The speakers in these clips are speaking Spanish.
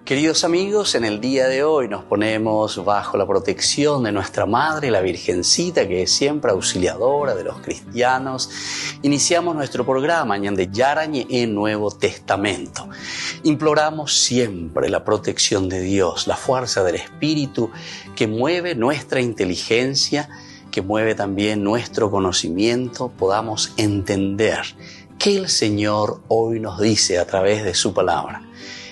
Queridos amigos, en el día de hoy nos ponemos bajo la protección de nuestra Madre, la Virgencita, que es siempre auxiliadora de los cristianos. Iniciamos nuestro programa Ñande Yarañe en Nuevo Testamento. Imploramos siempre la protección de Dios, la fuerza del Espíritu que mueve nuestra inteligencia, que mueve también nuestro conocimiento, podamos entender qué el Señor hoy nos dice a través de su palabra.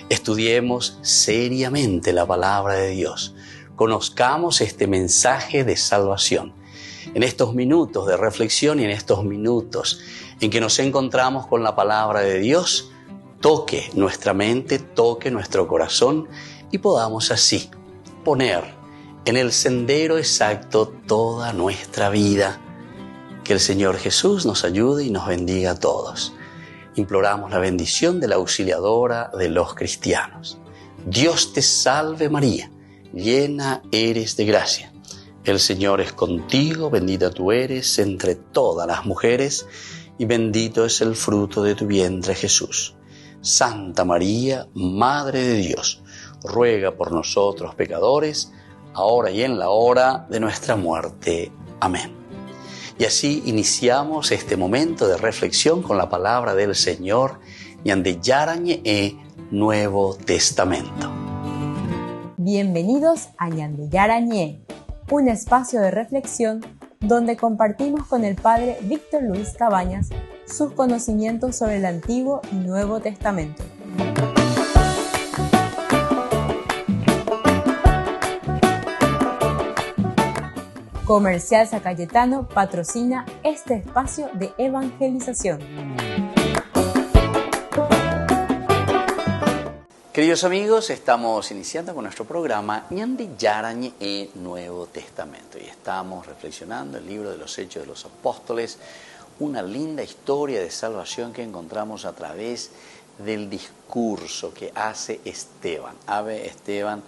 Estudiemos seriamente la palabra de Dios. Conozcamos este mensaje de salvación. En estos minutos de reflexión y en estos minutos en que nos encontramos con la palabra de Dios, toque nuestra mente, toque nuestro corazón y podamos así poner en el sendero exacto toda nuestra vida. Que el Señor Jesús nos ayude y nos bendiga a todos. Imploramos la bendición de la auxiliadora de los cristianos. Dios te salve María, llena eres de gracia. El Señor es contigo, bendita tú eres entre todas las mujeres y bendito es el fruto de tu vientre Jesús. Santa María, Madre de Dios, ruega por nosotros pecadores, ahora y en la hora de nuestra muerte. Amén. Y así iniciamos este momento de reflexión con la palabra del Señor, Ñande Yarañe Nuevo Testamento. Bienvenidos a Ñande Yarañe, un espacio de reflexión donde compartimos con el Padre Víctor Luis Cabañas sus conocimientos sobre el Antiguo y Nuevo Testamento. Comercial San Cayetano patrocina este espacio de evangelización. Queridos amigos, estamos iniciando con nuestro programa Ñande Yarañe Nuevo Testamento y estamos reflexionando el libro de los Hechos de los Apóstoles, una linda historia de salvación que encontramos a través del discurso que hace Esteban. Esteban,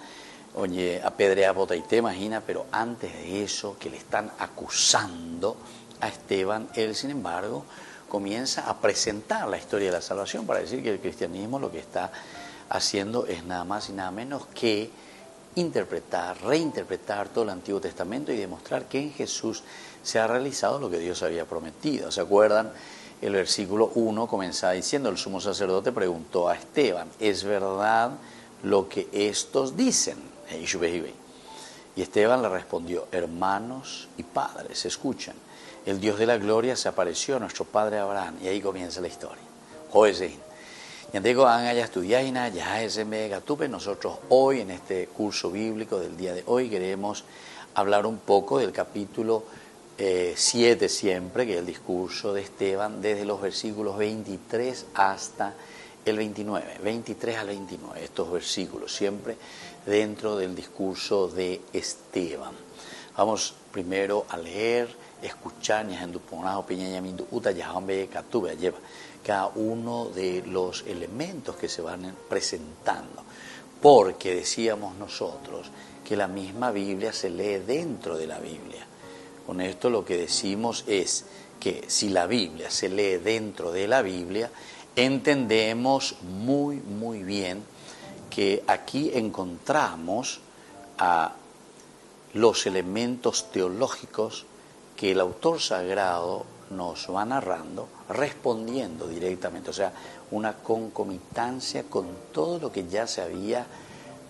oye, apedrea bota y te imagina, pero antes de eso, que le están acusando a Esteban, él, sin embargo, comienza a presentar la historia de la salvación para decir que el cristianismo lo que está haciendo es nada más y nada menos que interpretar, reinterpretar todo el Antiguo Testamento y demostrar que en Jesús se ha realizado lo que Dios había prometido. ¿Se acuerdan? El versículo 1 comenzaba diciendo: el sumo sacerdote preguntó a Esteban, ¿es verdad lo que estos dicen? Y Esteban le respondió: hermanos y padres, escuchen, el Dios de la gloria se apareció a nuestro padre Abraham. Y ahí comienza la historia. Nosotros hoy, en este curso bíblico del día de hoy, queremos hablar un poco del capítulo 7 siempre, que es el discurso de Esteban, desde los versículos 23 hasta el 29, 23 al 29, estos versículos, siempre dentro del discurso de Esteban. Vamos primero a leer, escuchar, cada uno de los elementos que se van presentando, porque decíamos nosotros que la misma Biblia se lee dentro de la Biblia. Con esto lo que decimos es que si la Biblia se lee dentro de la Biblia, entendemos muy bien que aquí encontramos a los elementos teológicos que el autor sagrado nos va narrando, respondiendo directamente, o sea, una concomitancia con todo lo que ya se había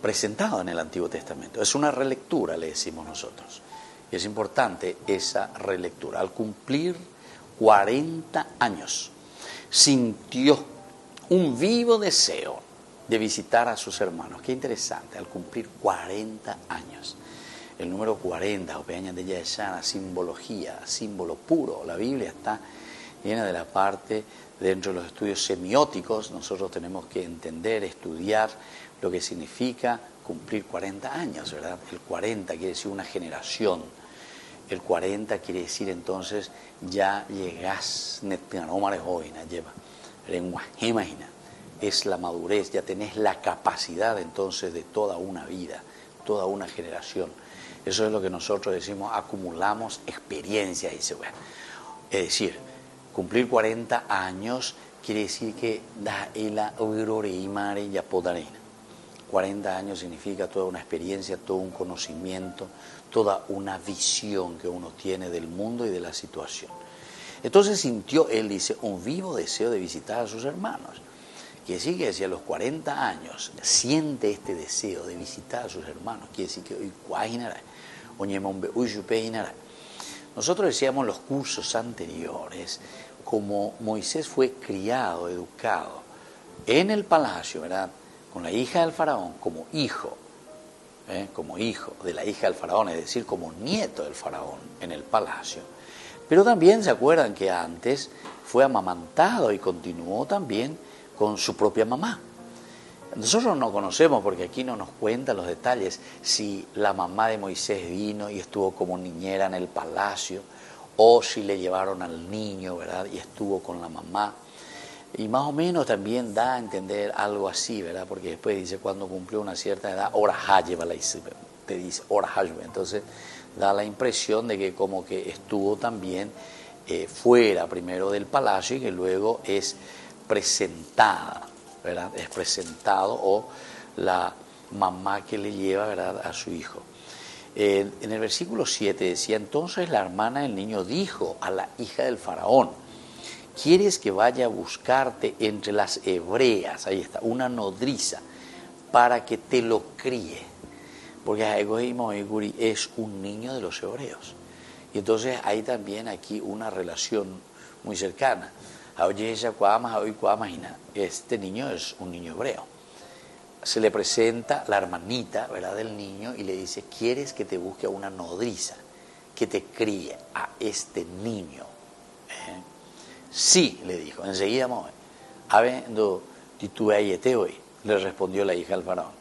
presentado en el Antiguo Testamento. Es una relectura, le decimos nosotros, y es importante esa relectura. Al cumplir 40 años, sintió un vivo deseo de visitar a sus hermanos. Qué interesante, al cumplir 40 años. El número 40, simbología, símbolo puro. La Biblia está llena de la parte, dentro de los estudios semióticos, nosotros tenemos que entender, estudiar lo que significa cumplir 40 años, ¿verdad? El 40 quiere decir una generación. El 40 quiere decir entonces ya llegás, es la madurez, ya tenés la capacidad entonces de toda una vida, toda una generación. Eso es lo que nosotros decimos, acumulamos experiencia, dice, bueno. Es decir, cumplir 40 años quiere decir que da el aurore y mare ya podarena. 40 años significa toda una experiencia, todo un conocimiento, toda una visión que uno tiene del mundo y de la situación. Entonces sintió, él dice, un vivo deseo de visitar a sus hermanos. Quiere decir que si a los 40 años siente este deseo de visitar a sus hermanos, quiere decir que hoy cuajinará, oñemombe uyupejinará. Nosotros decíamos en los cursos anteriores, como Moisés fue criado, educado en el palacio, ¿verdad?, con la hija del faraón, como hijo de la hija del faraón, es decir, como nieto del faraón en el palacio. Pero también se acuerdan que antes fue amamantado y continuó también con su propia mamá. Nosotros no conocemos, porque aquí no nos cuentan los detalles, si la mamá de Moisés vino y estuvo como niñera en el palacio, o si le llevaron al niño, ¿verdad?, y estuvo con la mamá. Y más o menos también da a entender algo así, ¿verdad?, porque después dice, cuando cumplió una cierta edad, te dice, entonces da la impresión de que como que estuvo también fuera primero del palacio y que luego es presentada, ¿verdad?, es presentado, o la mamá que le lleva, ¿verdad?, a su hijo. En el versículo 7 decía, entonces la hermana del niño dijo a la hija del faraón, ¿quieres que vaya a buscarte entre las hebreas? Ahí está, una nodriza, para que te lo críe. Porque es un niño de los hebreos. Y entonces hay también aquí una relación muy cercana. Este niño es un niño hebreo. Se le presenta la hermanita, ¿verdad?, del niño y le dice, ¿quieres que te busque a una nodriza que te críe a este niño? Sí, le dijo, enseguida, le respondió la hija del faraón.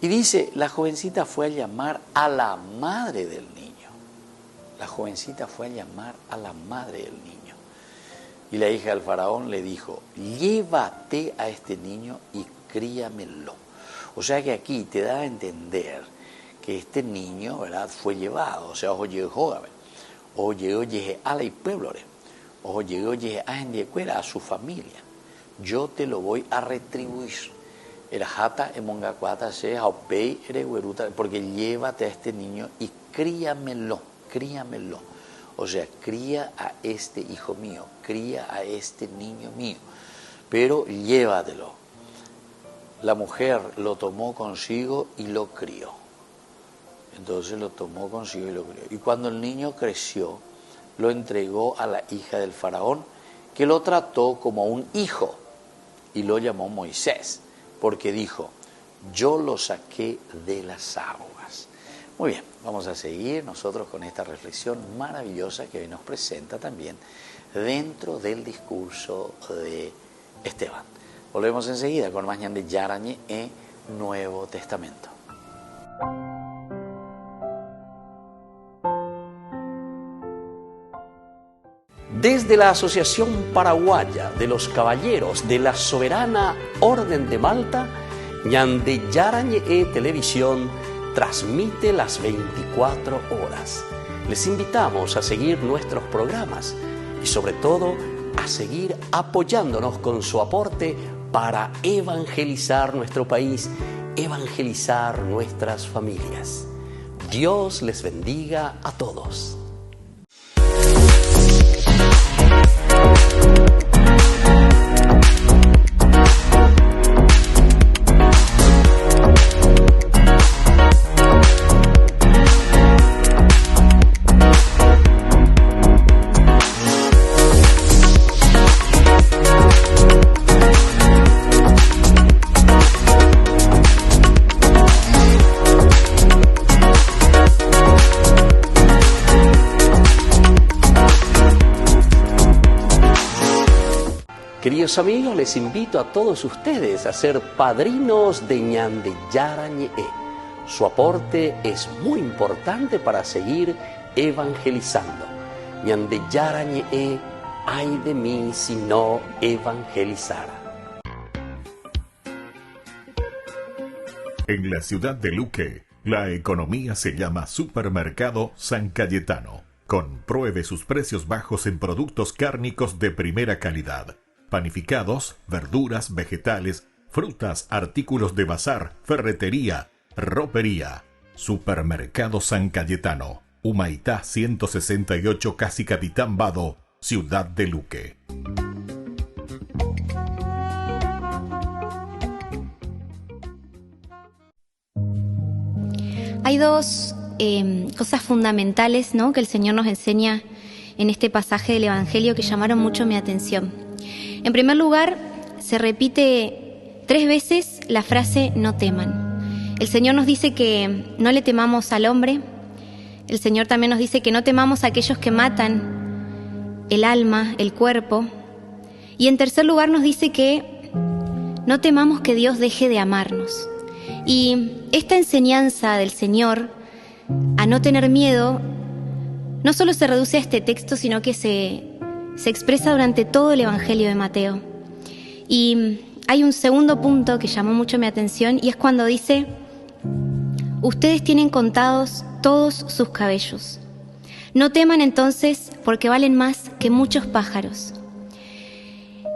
Y dice, la jovencita fue a llamar a la madre del niño. La jovencita fue a llamar a la madre del niño. Y la hija del faraón le dijo, llévate a este niño y críamelo. O sea que aquí te da a entender que este niño, ¿verdad?, fue llevado. O sea, llegó a la pueblore, llegó a su familia. Yo te lo voy a retribuir. Porque llévate a este niño y críamelo. O sea, cría a este hijo mío, cría a este niño mío, pero llévatelo. La mujer lo tomó consigo y lo crió. Entonces lo tomó consigo y lo crió. Y cuando el niño creció, lo entregó a la hija del faraón, que lo trató como un hijo y lo llamó Moisés, porque dijo, yo lo saqué de las aguas. Muy bien, vamos a seguir nosotros con esta reflexión maravillosa que hoy nos presenta también dentro del discurso de Esteban. Volvemos enseguida con más de Yarañe e Nuevo Testamento. Desde la Asociación Paraguaya de los Caballeros de la Soberana Orden de Malta, Ñande Yarañe Televisión transmite las 24 horas. Les invitamos a seguir nuestros programas y sobre todo a seguir apoyándonos con su aporte para evangelizar nuestro país, evangelizar nuestras familias. Dios les bendiga a todos. Queridos amigos, les invito a todos ustedes a ser padrinos de Ñande Yarañe. Su aporte es muy importante para seguir evangelizando. Ñande Yarañe, ay de mí si no evangelizara. En la ciudad de Luque, la economía se llama Supermercado San Cayetano. Compruebe sus precios bajos en productos cárnicos de primera calidad. Panificados, verduras, vegetales, frutas, artículos de bazar, ferretería, ropería. Supermercado San Cayetano, Humaitá 168, casi Capitán Vado, Ciudad de Luque. Hay dos cosas fundamentales, ¿no?, que el Señor nos enseña en este pasaje del Evangelio que llamaron mucho mi atención. En primer lugar, se repite 3 veces la frase no teman. El Señor nos dice que no le temamos al hombre. El Señor también nos dice que no temamos a aquellos que matan el alma, el cuerpo. Y en tercer lugar nos dice que no temamos que Dios deje de amarnos. Y esta enseñanza del Señor a no tener miedo no solo se reduce a este texto, sino que se expresa durante todo el Evangelio de Mateo. Y hay un segundo punto que llamó mucho mi atención, y es cuando dice: ustedes tienen contados todos sus cabellos. No teman entonces, porque valen más que muchos pájaros.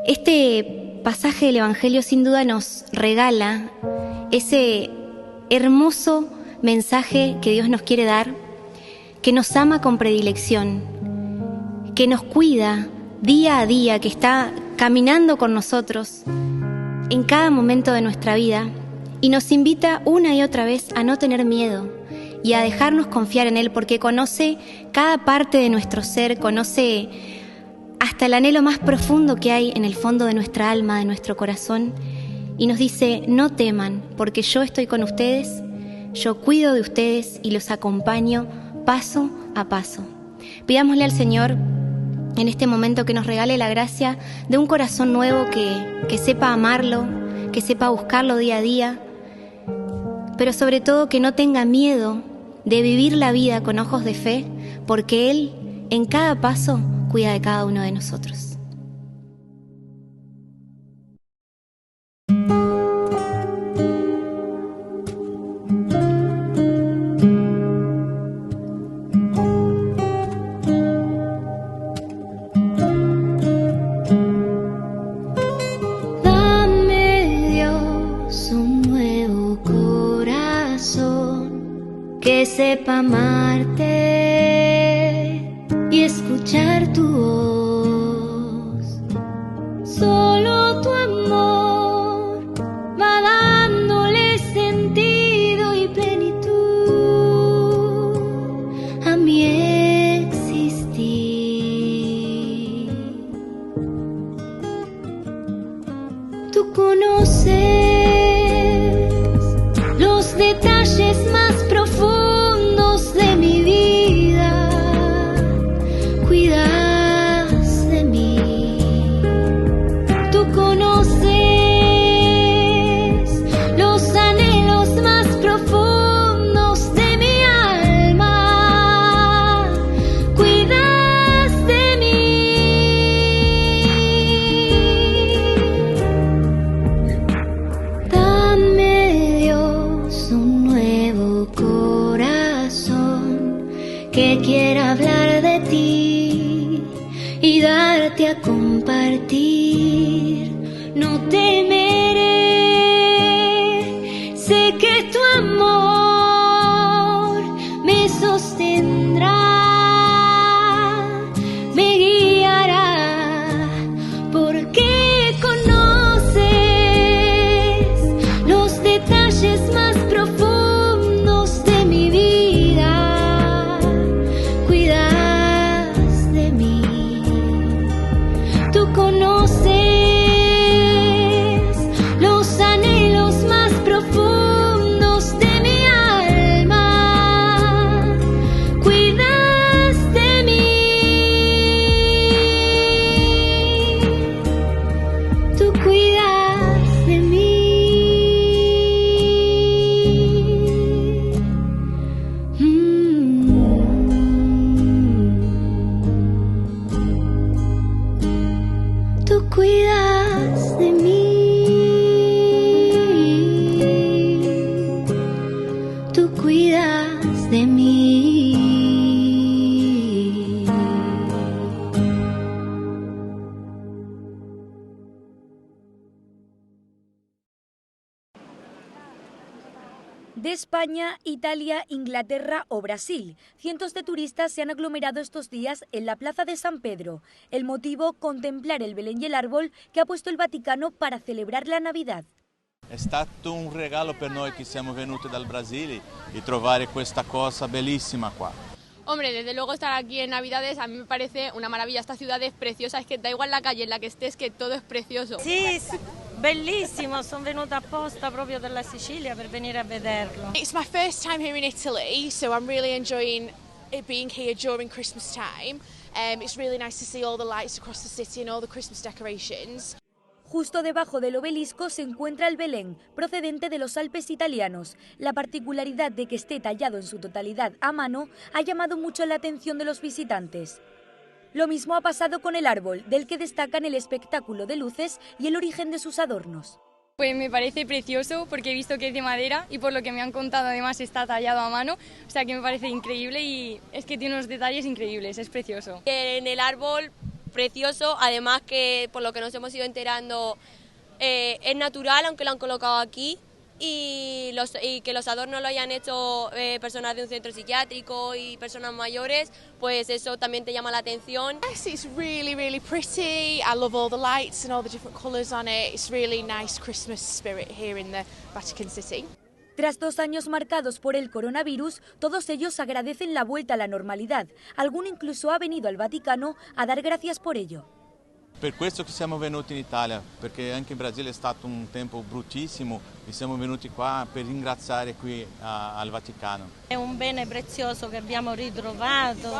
Este pasaje del Evangelio sin duda nos regala ese hermoso mensaje que Dios nos quiere dar, que nos ama con predilección, que nos cuida día a día, que está caminando con nosotros en cada momento de nuestra vida y nos invita una y otra vez a no tener miedo y a dejarnos confiar en Él, porque conoce cada parte de nuestro ser, conoce hasta el anhelo más profundo que hay en el fondo de nuestra alma, de nuestro corazón, y nos dice: no teman, porque yo estoy con ustedes, yo cuido de ustedes y los acompaño paso a paso. Pidámosle al Señor en este momento que nos regale la gracia de un corazón nuevo que sepa amarlo, que sepa buscarlo día a día, pero sobre todo que no tenga miedo de vivir la vida con ojos de fe, porque Él en cada paso cuida de cada uno de nosotros. Que sepa amarte y escuchar tu voz. Solo tu amor va dándole sentido y plenitud a mi existir. Tú conoces los detalles más profundos de mi vida, cuidas de mí. Tú conoces los anhelos más profundos de mi alma, cuidas de mí. Dame, Dios, un nuevo corazón que quiera hablar de ti y darte a compartir. No temeré, sé que tu amor me sostendrá, me guiará, porque conoces los detalles más profundos de mi vida, cuidas de mí. Tú conoces los anhelos más profundos de mi alma, cuidas de mí. Tú cuidas de mí. Tú cuidas de mí. Tú cuidas de mí. De España, Italia, Inglaterra o Brasil, cientos de turistas se han aglomerado estos días en la Plaza de San Pedro. El motivo, contemplar el Belén y el árbol que ha puesto el Vaticano para celebrar la Navidad. È stato un regalo per noi che siamo venuti dal Brasile y trovare questa cosa bellissima qua. Hombre, desde luego estar aquí en Navidades a mí me parece una maravilla. Esta ciudad es preciosa, es que da igual la calle en la que estés, que todo es precioso. Sì, bellissimo, sono venuta apposta proprio dalla Sicilia per venire a vederlo. It's my first time here in Italy, so I'm really enjoying it being here during Christmas time. It's really nice to see all the lights across the city and all the Christmas decorations. Justo debajo del obelisco se encuentra el Belén, procedente de los Alpes italianos. La particularidad de que esté tallado en su totalidad a mano ha llamado mucho la atención de los visitantes. Lo mismo ha pasado con el árbol, del que destacan el espectáculo de luces y el origen de sus adornos. Pues me parece precioso porque he visto que es de madera y por lo que me han contado además está tallado a mano, o sea que me parece increíble y es que tiene unos detalles increíbles, es precioso. En el árbol, precioso, además que por lo que nos hemos ido enterando es natural, aunque lo han colocado aquí, y que los adornos lo hayan hecho personas de un centro psiquiátrico y personas mayores, pues eso también te llama la atención. Yes, it's really, really pretty. I love all the lights and all the different colours on it. It's really nice Christmas spirit here in the Vatican City. Tras 2 años marcados por el coronavirus, todos ellos agradecen la vuelta a la normalidad. Alguno incluso ha venido al Vaticano a dar gracias por ello. Per questo che siamo venuti in Italia, perché anche in Brasile è stato un tempo bruttissimo e siamo venuti qua per ringraziare qui al Vaticano. È un bene prezioso che abbiamo ritrovato,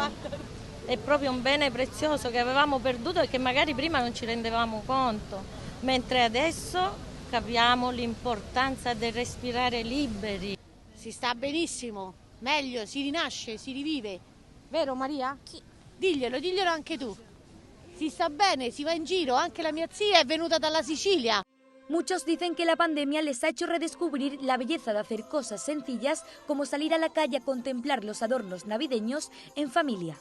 è proprio un bene prezioso che avevamo perduto e che magari prima non ci rendevamo conto, mentre adesso capiamo l'importanza di respirare liberi. Si sta benissimo, meglio, si rinasce, si rivive. Vero Maria? Sì. Diglielo anche tu. Si sta bene, si va in giro, anche la mia zia è venuta dalla Sicilia. Muchos dicen que la pandemia les ha hecho redescubrir la belleza de hacer cosas sencillas como salir a la calle a contemplar los adornos navideños en familia.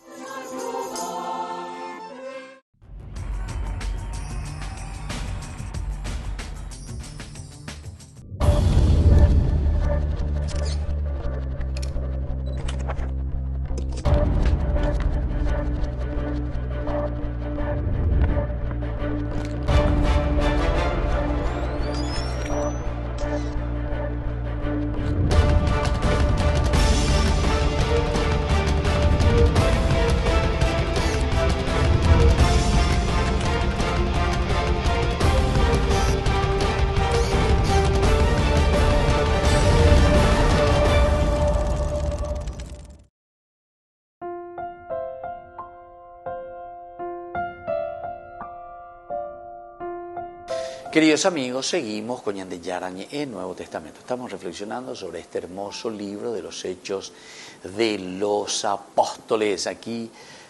Queridos amigos, seguimos con Ñande Yarañe en Nuevo Testamento. Estamos reflexionando sobre este hermoso libro de los Hechos de los Apóstoles. Aquí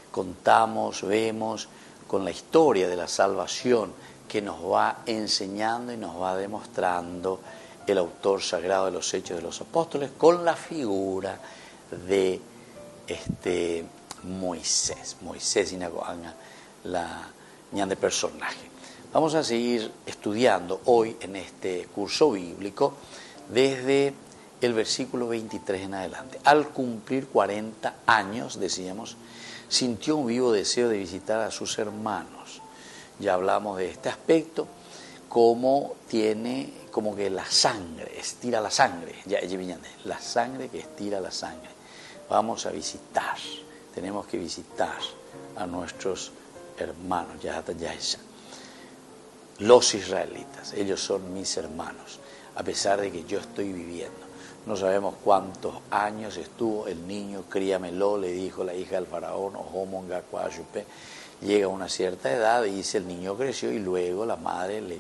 contamos, vemos con la historia de la salvación que nos va enseñando y nos va demostrando el autor sagrado de los Hechos de los Apóstoles con la figura de Moisés Inagoanga, la ñande personaje. Vamos a seguir estudiando hoy en este curso bíblico desde el versículo 23 en adelante. Al cumplir 40 años, decíamos, sintió un vivo deseo de visitar a sus hermanos. Ya hablamos de este aspecto, como que la sangre, estira la sangre, la sangre que estira la sangre. Vamos a visitar, tenemos que visitar a nuestros hermanos, los israelitas, ellos son mis hermanos, a pesar de que yo estoy viviendo. No sabemos cuántos años estuvo el niño, críamelo, le dijo la hija del faraón, llega a una cierta edad y dice el niño creció y luego la madre le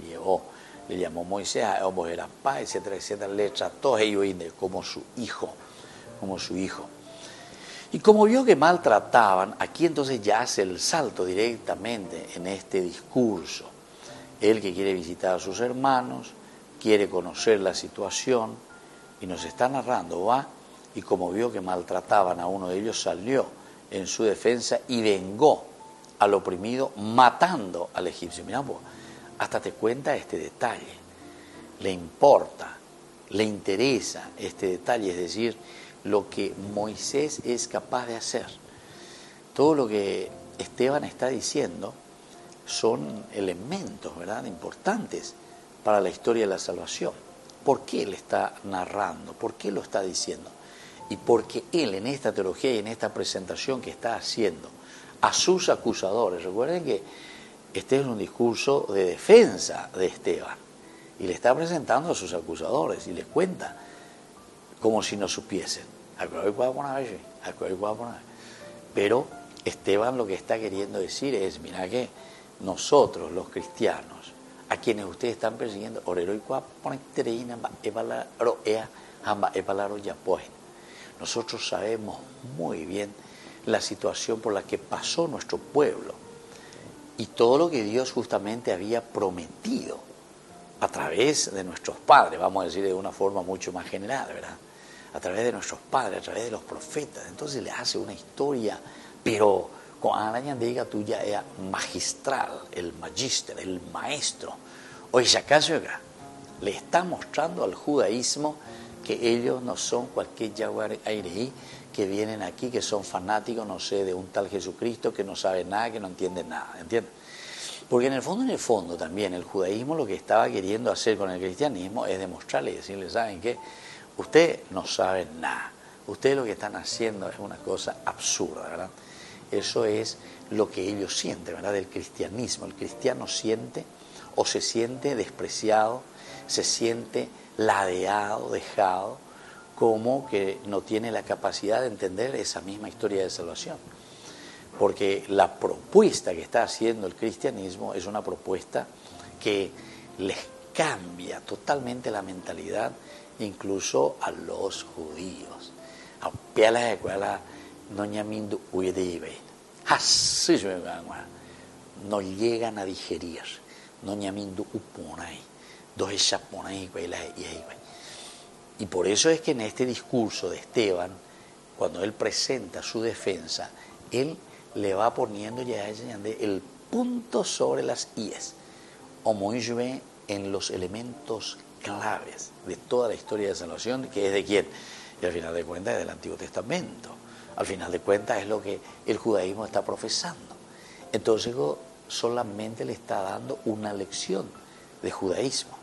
llamó Moisés, etcétera, etcétera, le trató como su hijo. Y como vio que maltrataban, aquí entonces ya hace el salto directamente en este discurso. Él que quiere visitar a sus hermanos, quiere conocer la situación y nos está narrando, y como vio que maltrataban a uno de ellos, salió en su defensa y vengó al oprimido matando al egipcio. Mirá, hasta te cuenta este detalle. Le importa le interesa este detalle, es decir, lo que Moisés es capaz de hacer. Todo lo que Esteban está diciendo son elementos, ¿verdad?, importantes para la historia de la salvación. ¿Por qué él está narrando? ¿Por qué lo está diciendo? Y porque él en esta teología y en esta presentación que está haciendo a sus acusadores, recuerden que este es un discurso de defensa de Esteban, y le está presentando a sus acusadores y les cuenta como si no supiesen. Pero Esteban lo que está queriendo decir es, mira que nosotros los cristianos, a quienes ustedes están persiguiendo, nosotros sabemos muy bien la situación por la que pasó nuestro pueblo y todo lo que Dios justamente había prometido a través de nuestros padres, vamos a decir de una forma mucho más general, ¿verdad? A través de nuestros padres, a través de los profetas. Entonces le hace una historia, pero con Araña diga tuya era magistral, el magíster, el maestro. Oye, ¿acaso acá? Le está mostrando al judaísmo que ellos no son cualquier jaguar aireí que vienen aquí, que son fanáticos, no sé, de un tal Jesucristo que no sabe nada, que no entiende nada, ¿entiendes? Porque en el fondo también el judaísmo lo que estaba queriendo hacer con el cristianismo es demostrarle y decirle, ¿saben qué? Ustedes no saben nada, ustedes lo que están haciendo es una cosa absurda, ¿verdad? Eso es lo que ellos sienten, ¿verdad? Del cristianismo. El cristiano siente o se siente despreciado, se siente ladeado, dejado, como que no tiene la capacidad de entender esa misma historia de salvación. Porque la propuesta que está haciendo el cristianismo es una propuesta que les cambia totalmente la mentalidad, incluso a los judíos. No llegan a digerir. Y por eso es que en este discurso de Esteban, cuando él presenta su defensa, él le va poniendo ya el punto sobre las íes, o muy bien en los elementos claves de toda la historia de salvación, que es de quién, y al final de cuentas es del Antiguo Testamento, al final de cuentas es lo que el judaísmo está profesando. Entonces solamente le está dando una lección de judaísmo,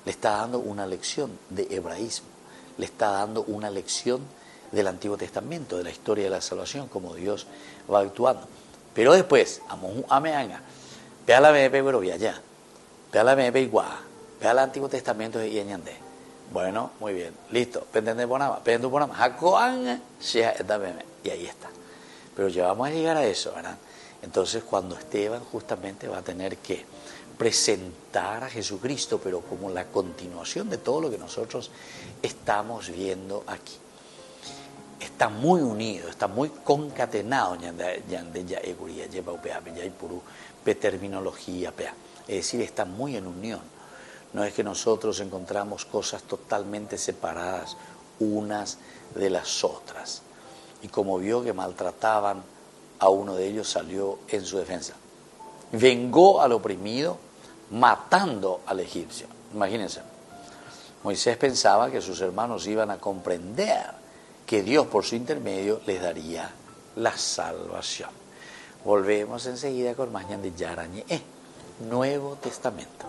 le está dando una lección de hebraísmo, le está dando una lección del Antiguo Testamento, de la historia de la salvación, como Dios va actuando. Pero después, vea la bebé, pero vea ya, vea la bebé igual, vea el Antiguo Testamento y añade. Bueno, muy bien, listo, y ahí está. Pero ya vamos a llegar a eso, ¿verdad? Entonces, cuando Esteban justamente va a tener que presentar a Jesucristo, pero como la continuación de todo lo que nosotros estamos viendo aquí. Está muy unido, está muy concatenado, es decir, está muy en unión. No es que nosotros encontramos cosas totalmente separadas unas de las otras. Y como vio que maltrataban a uno de ellos, salió en su defensa. Vengó al oprimido matando al egipcio. Imagínense, Moisés pensaba que sus hermanos iban a comprender que Dios por su intermedio les daría la salvación. Volvemos enseguida con más de Yarañe, Nuevo Testamento.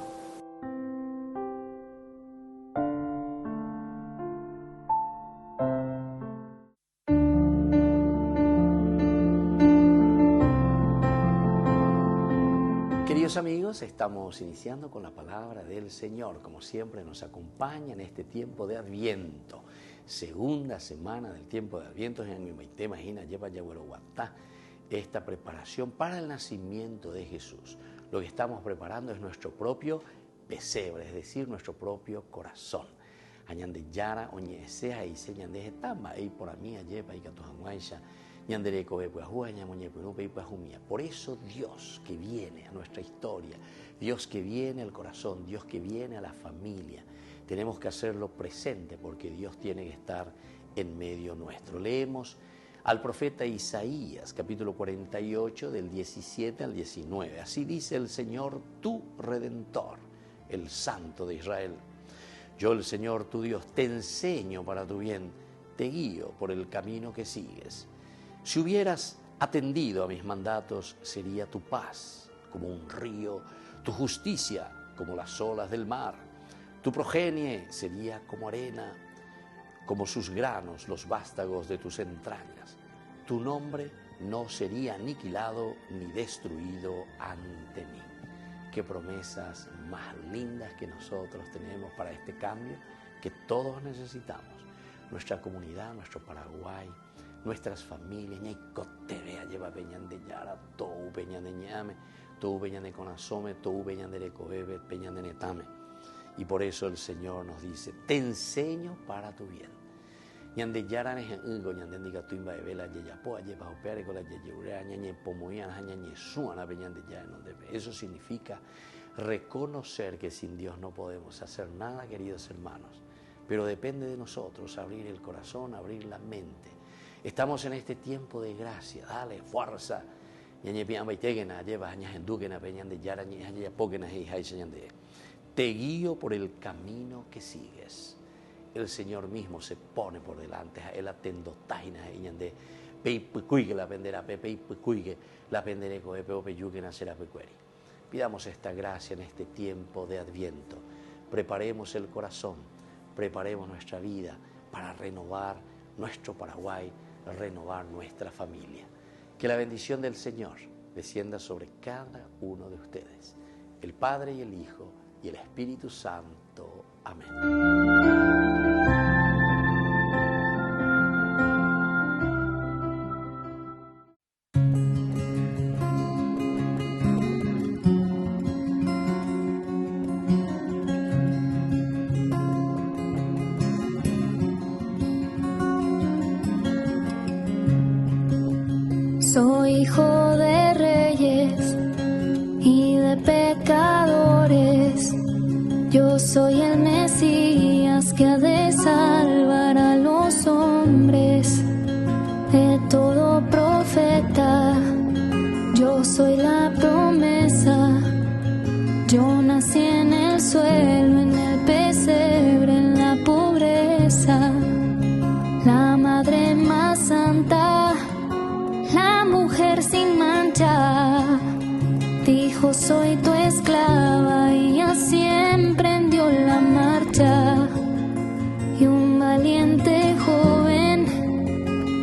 Queridos amigos, estamos iniciando con la palabra del Señor. Como siempre nos acompaña en este tiempo de Adviento. Segunda semana del tiempo de Adviento, esta preparación para el nacimiento de Jesús. Lo que estamos preparando es nuestro propio pesebre, es decir, nuestro propio corazón. Por eso Dios que viene a nuestra historia, Dios que viene al corazón, Dios que viene a la familia, tenemos que hacerlo presente porque Dios tiene que estar en medio nuestro. Leemos al profeta Isaías, capítulo 48, del 17 al 19. Así dice el Señor, tu Redentor, el Santo de Israel. Yo, el Señor tu Dios, te enseño para tu bien, te guío por el camino que sigues. Si hubieras atendido a mis mandatos, sería tu paz como un río, tu justicia como las olas del mar. Tu progenie sería como arena, como sus granos, los vástagos de tus entrañas. Tu nombre no sería aniquilado ni destruido ante mí. Qué promesas más lindas que nosotros tenemos para este cambio que todos necesitamos. Nuestra comunidad, nuestro Paraguay, nuestras familias, ñaicotevea lleva peñan de Yara, tou peñan de ñame, tou peñan de Conasome, tou peñan de Lecovebe, peñan de Netame. Y por eso el Señor nos dice, te enseño para tu bien. Ñande Yara ne engo ñande ndiga tuimba de vela yeyapoa lleva opere con la yeyurea ñañe pomoyana ñañe suana peñan de ya en donde. Eso significa reconocer que sin Dios no podemos hacer nada, queridos hermanos. Pero depende de nosotros abrir el corazón, abrir la mente. Estamos en este tiempo de gracia, dale fuerza. Te guío por el camino que sigues. El Señor mismo se pone por delante. Él atendo taina de la pendera pepe la pendere coepe nacerá pecueri. Pidamos esta gracia en este tiempo de Adviento. Preparemos el corazón, preparemos nuestra vida para renovar nuestro Paraguay, renovar nuestra familia. Que la bendición del Señor descienda sobre cada uno de ustedes, el Padre y el Hijo y el Espíritu Santo. Amén. Soy hijo de reyes y de pecadores. Yo soy el Mesías que ha de salvar a los hombres. De todo profeta, yo soy la promesa. Yo nací en el suelo, en el pesebre, en la pobreza. La madre más santa, la mujer sin mancha, dijo soy tu esclava y así emprendió la marcha. Y un valiente joven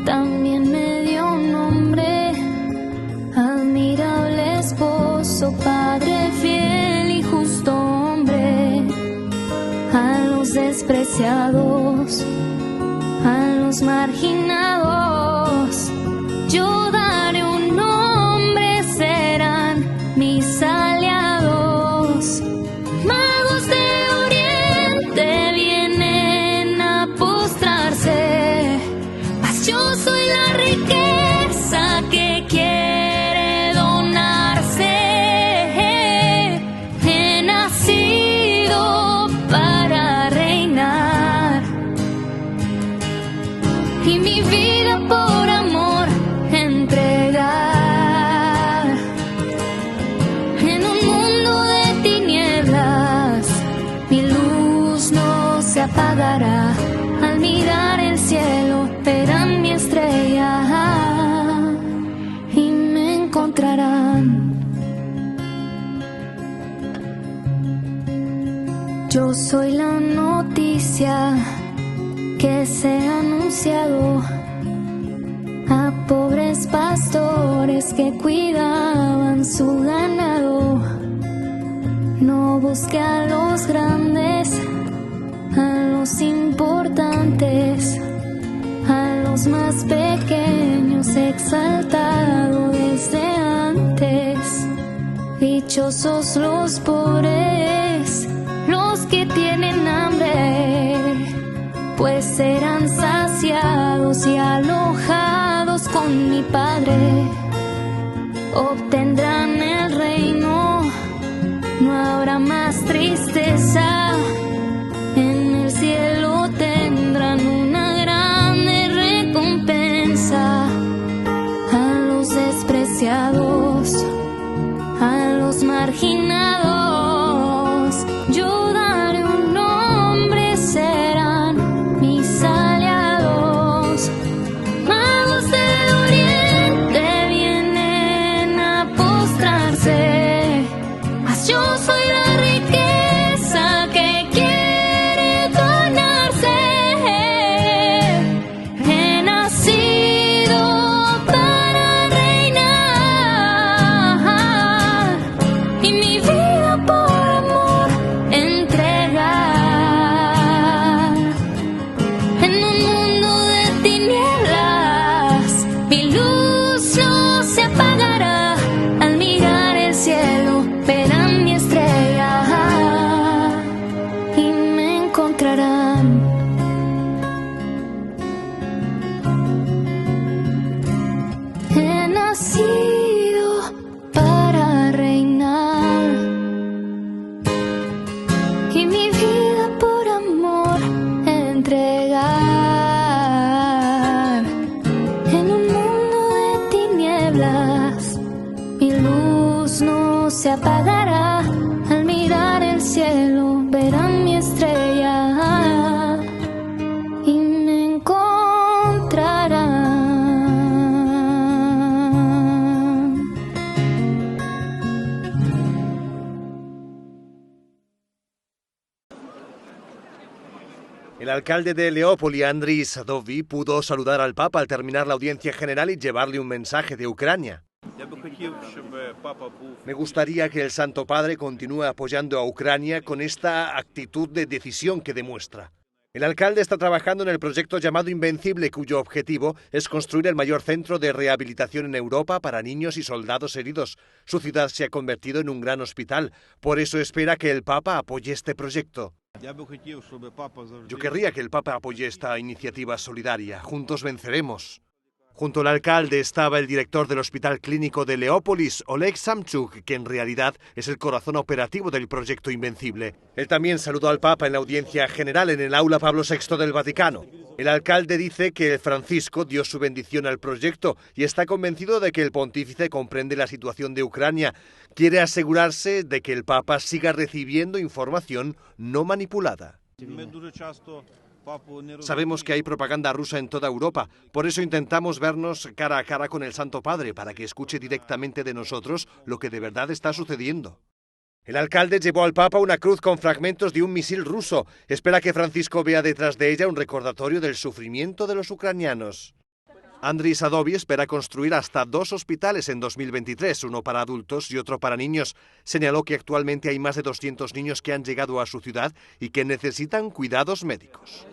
también me dio un nombre, admirable esposo, padre fiel y justo hombre. A los despreciados, a los marginados, yo daré un nombre, serán mis aliados. Magos de Oriente vienen a postrarse, mas yo soy la riqueza que quiere donarse. He nacido para reinar y mi vida por amor entregar. En un mundo de tinieblas, mi luz no se apagará. Al mirar el cielo, verán mi estrella y me encontrarán. Yo soy la noticia que se ha anunciado a pobres pastores que cuidaban su ganado. No busque a los grandes, a los importantes, a los más pequeños exaltado desde antes. Dichosos los pobres, los que tienen hambre, pues serán saciados y alojados con mi Padre. Obtendrán el reino, no habrá más tristeza. En el cielo tendrán una grande recompensa. A los despreciados, a los marginados, yo daré un nombre, alcalde de Leópoli, Andriy Sadovi, pudo saludar al Papa al terminar la audiencia general y llevarle un mensaje de Ucrania. Me gustaría que el Santo Padre continúe apoyando a Ucrania con esta actitud de decisión que demuestra. El alcalde está trabajando en el proyecto llamado Invencible, cuyo objetivo es construir el mayor centro de rehabilitación en Europa para niños y soldados heridos. Su ciudad se ha convertido en un gran hospital, por eso espera que el Papa apoye este proyecto. Yo querría que el Papa apoye esta iniciativa solidaria. Juntos venceremos. Junto al alcalde estaba el director del Hospital Clínico de Leópolis, Oleg Samchuk, que en realidad es el corazón operativo del proyecto Invencible. Él también saludó al Papa en la audiencia general en el Aula Pablo VI del Vaticano. El alcalde dice que Francisco dio su bendición al proyecto y está convencido de que el pontífice comprende la situación de Ucrania. Quiere asegurarse de que el Papa siga recibiendo información no manipulada. Sabemos que hay propaganda rusa en toda Europa, por eso intentamos vernos cara a cara con el Santo Padre para que escuche directamente de nosotros lo que de verdad está sucediendo. El alcalde llevó al Papa una cruz con fragmentos de un misil ruso. Espera que Francisco vea detrás de ella un recordatorio del sufrimiento de los ucranianos. Andriy Sadovi espera construir hasta 2 hospitales en 2023, uno para adultos y otro para niños. Señaló que actualmente hay más de 200 niños que han llegado a su ciudad y que necesitan cuidados médicos.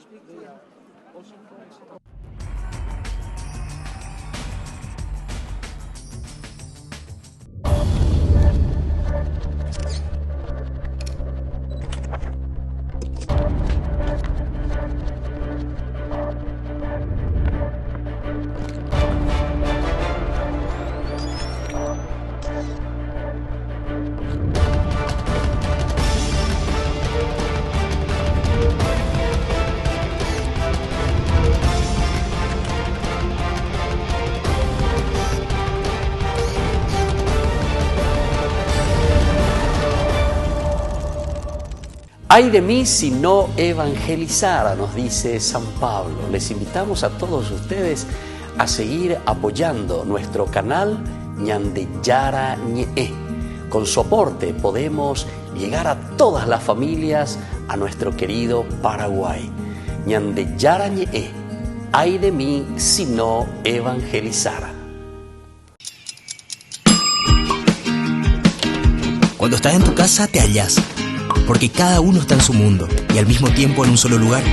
Ay de mí si no evangelizara, nos dice San Pablo. Les invitamos a todos ustedes a seguir apoyando nuestro canal Ñande Yara Ñe. Con su aporte podemos llegar a todas las familias a nuestro querido Paraguay. Ñande Yara Ñe. Ay de mí si no evangelizara. Cuando estás en tu casa te hallas, porque cada uno está en su mundo y al mismo tiempo en un solo lugar.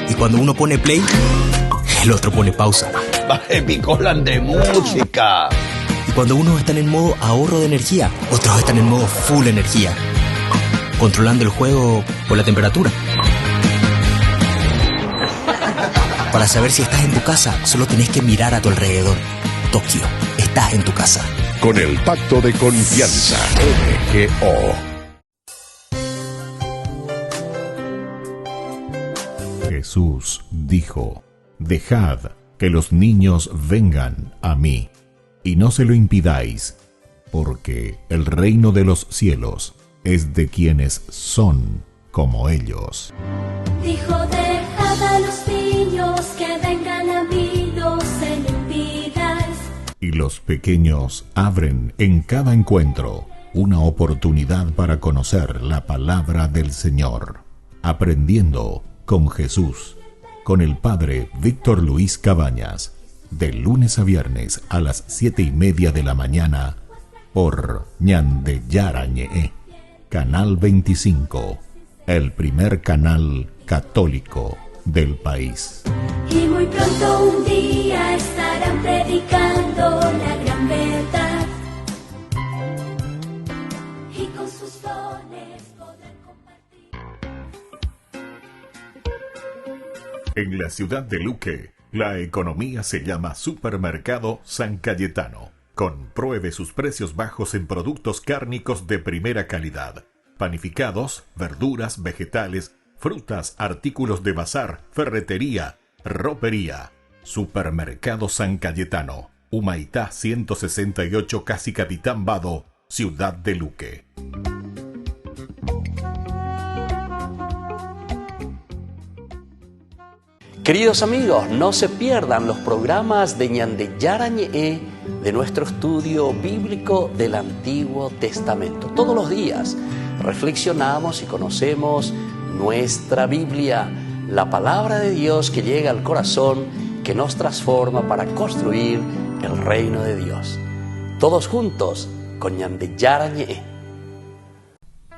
Y cuando uno pone play, el otro pone pausa. Baje picolan de música. Y cuando unos están en modo ahorro de energía, otros están en modo full energía, controlando el juego por la temperatura. Para saber si estás en tu casa, solo tenés que mirar a tu alrededor. Tokio, estás en tu casa. Con el Pacto de Confianza, MGO. Jesús dijo: dejad que los niños vengan a mí, y no se lo impidáis, porque el reino de los cielos es de quienes son como ellos. Dijo: dejad a los niños que vengan a mí, no se lo impidáis. Y los pequeños abren en cada encuentro una oportunidad para conocer la palabra del Señor, aprendiendo con Jesús, con el Padre Víctor Luis Cabañas, de lunes a viernes a las 7:30 de la mañana, por Ñande Yara Ñe, Canal 25, el primer canal católico del país. Y muy pronto un día estarán predicando la gran verdad, y con sus dones podrán compartir. En la ciudad de Luque, la economía se llama Supermercado San Cayetano. Compruebe sus precios bajos en productos cárnicos de primera calidad. Panificados, verduras, vegetales, frutas, artículos de bazar, ferretería, ropería. Supermercado San Cayetano, Humaitá 168, casi Capitán Vado, ciudad de Luque. Queridos amigos, no se pierdan los programas de Ñande Yara Ñe, de nuestro estudio bíblico del Antiguo Testamento. Todos los días reflexionamos y conocemos nuestra Biblia. la palabra de Dios que llega al corazón, que nos transforma para construir el reino de Dios. Todos juntos con Ñande Yarañe.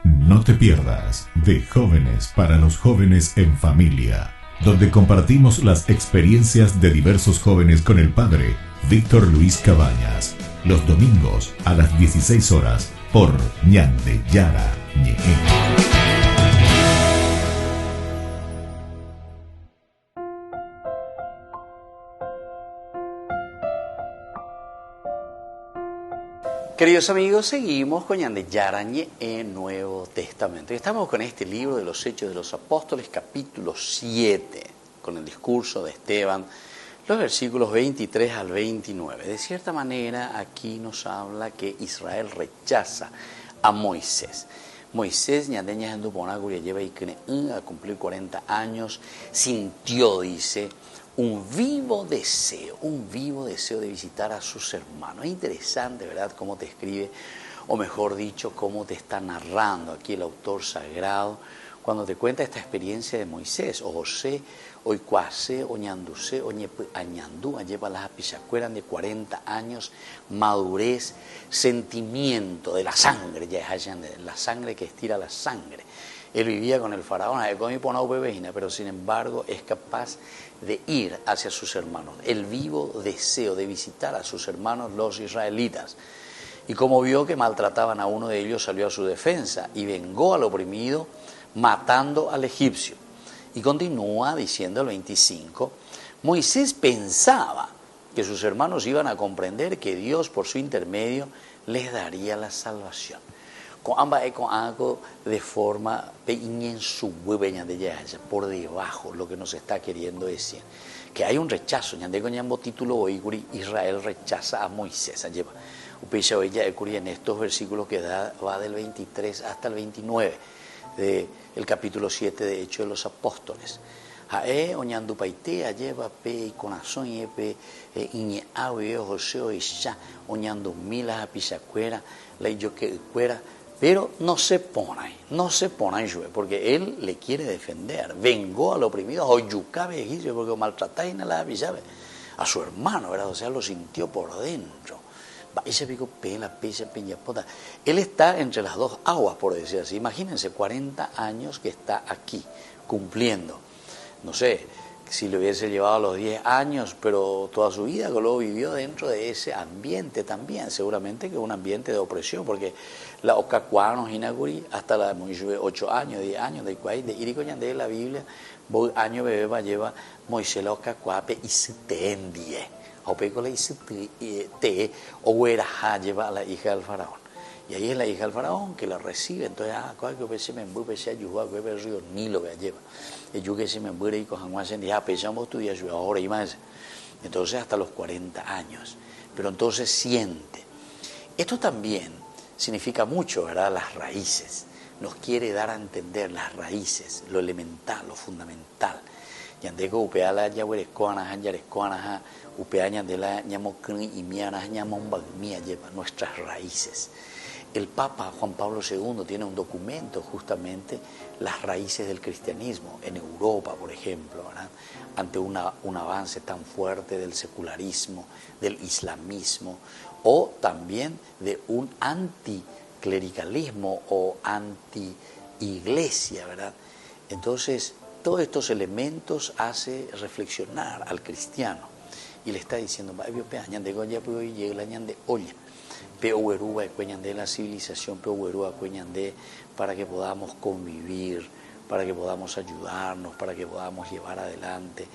No te pierdas de Jóvenes para los Jóvenes en Familia, donde compartimos las experiencias de diversos jóvenes con el padre Víctor Luis Cabañas, los domingos a las 16 horas por Ñande Yarañe. Queridos amigos, seguimos con Ñande Yarañe en Nuevo Testamento. Y estamos con este libro de los Hechos de los Apóstoles, capítulo 7, con el discurso de Esteban, los versículos 23 al 29. De cierta manera, aquí nos habla que Israel rechaza a Moisés. Moisés, Ñande Ñandu Ponaguria, lleva a cumplir 40 años, sintió, dice, un vivo deseo de visitar a sus hermanos. Es interesante, ¿verdad?, cómo te escribe, o mejor dicho, cómo te está narrando aquí el autor sagrado, cuando te cuenta esta experiencia de Moisés, o José, o Icuase, o Ñandusé, o Añandú, lleva las apichacueras de 40 años, madurez, sentimiento de la sangre, ya es la sangre que estira la sangre. Él vivía con el faraón, pero sin embargo es capaz de ir hacia sus hermanos. El vivo deseo de visitar a sus hermanos los israelitas. Y como vio que maltrataban a uno de ellos, salió a su defensa y vengó al oprimido matando al egipcio. Y continúa diciendo el 25, Moisés pensaba que sus hermanos iban a comprender que Dios por su intermedio les daría la salvación. Con algo de forma por debajo, lo que nos está queriendo decir, que hay un rechazo. Israel rechaza a Moisés. En estos versículos que va del 23 hasta el 29 del capítulo 7 de Hechos de los Apóstoles. Jae oñandu paitea lleva pe y corazón y pe iñe awe José y ya oñandu milas a pisacuera la yo que fuera. Pero no se pone porque él le quiere defender. Vengó al oprimido, oyucabe egipcio, porque maltratáis a su hermano, ¿verdad? O sea, lo sintió por dentro. Él está entre las dos aguas, por decir así. Imagínense, 40 años que está aquí, cumpliendo. No sé si le hubiese llevado a los 10 años, pero toda su vida lo vivió dentro de ese ambiente también, seguramente que un ambiente de opresión, porque la Ocacuanos Hinaguri hasta la 8 años, 10 años, de Iricoñan de la Biblia, año bebé lleva Moisés la Ocacuape y se te endie, o pecola y se te, o hueraja lleva a la hija del faraón. Y ahí es la hija del faraón que la recibe. Entonces, que me envuelve ese ayuda, que el río Nilo que lleva. Y yo que se me envuelve y cojan más en día, pensamos tu día ahora y más. Entonces, hasta los 40 años. Pero entonces siente. Esto también significa mucho, ¿verdad? Las raíces. Nos quiere dar a entender las raíces, lo elemental, lo fundamental. Yandeko upea la yahuerescoana, yarescoana, upea yandela ñamocri y miana ñamombagmia lleva nuestras raíces. El Papa Juan Pablo II tiene un documento justamente, las raíces del cristianismo, en Europa, por ejemplo, ¿verdad? Ante un avance tan fuerte del secularismo, del islamismo, o también de un anticlericalismo o anti-iglesia, ¿verdad? Entonces, todos estos elementos hace reflexionar al cristiano y le está diciendo, de la civilización, para que podamos convivir, para que podamos ayudarnos, para que podamos llevar adelante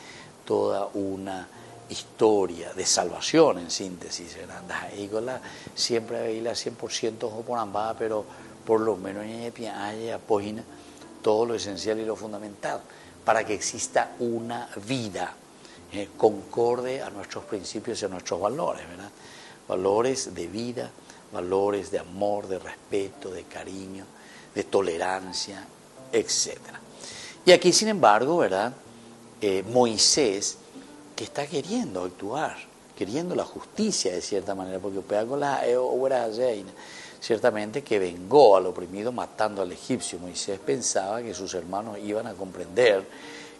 toda una historia de salvación, en síntesis. Siempre veía 100% pero por lo menos haya todo lo esencial y lo fundamental para que exista una vida concorde a nuestros principios y a nuestros valores, ¿verdad? Valores de vida, valores de amor, de respeto, de cariño, de tolerancia, etc. Y aquí, sin embargo, ¿verdad? Moisés, que está queriendo actuar, queriendo la justicia de cierta manera, porque ciertamente que vengó al oprimido matando al egipcio. Moisés pensaba que sus hermanos iban a comprender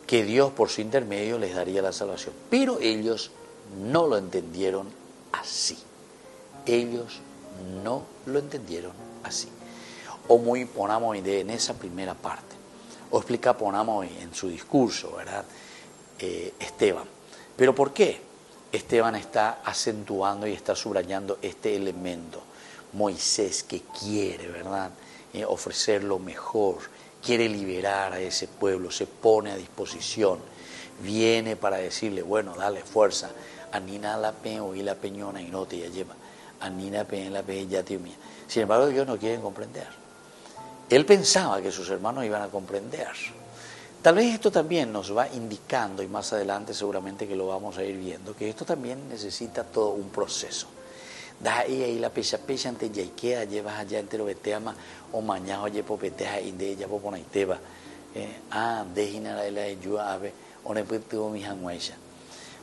que Dios por su intermedio les daría la salvación. Pero ellos no lo entendieron así. Ellos no lo entendieron así. O muy ponamos idea en esa primera parte. O explica ponamos en su discurso, ¿verdad? Esteban. ¿Pero por qué? Esteban está acentuando y está subrayando este elemento. Moisés que quiere, ¿verdad? Ofrecer lo mejor, quiere liberar a ese pueblo, se pone a disposición, viene para decirle, bueno, dale fuerza, anina la pe o la peñona y no te ya lleva, anina pe la pe ya te mía. Sin embargo, ellos no quieren comprender. Él pensaba que sus hermanos iban a comprender. Tal vez esto también nos va indicando, y más adelante seguramente que lo vamos a ir viendo, que esto también necesita todo un proceso. Da ahí la pecha ante ya queda, llevas allá entero beteama o mañana oye popeteja y de ella poponaiteba. Dejina la ayuda ave o ne puedo mi hanguecha.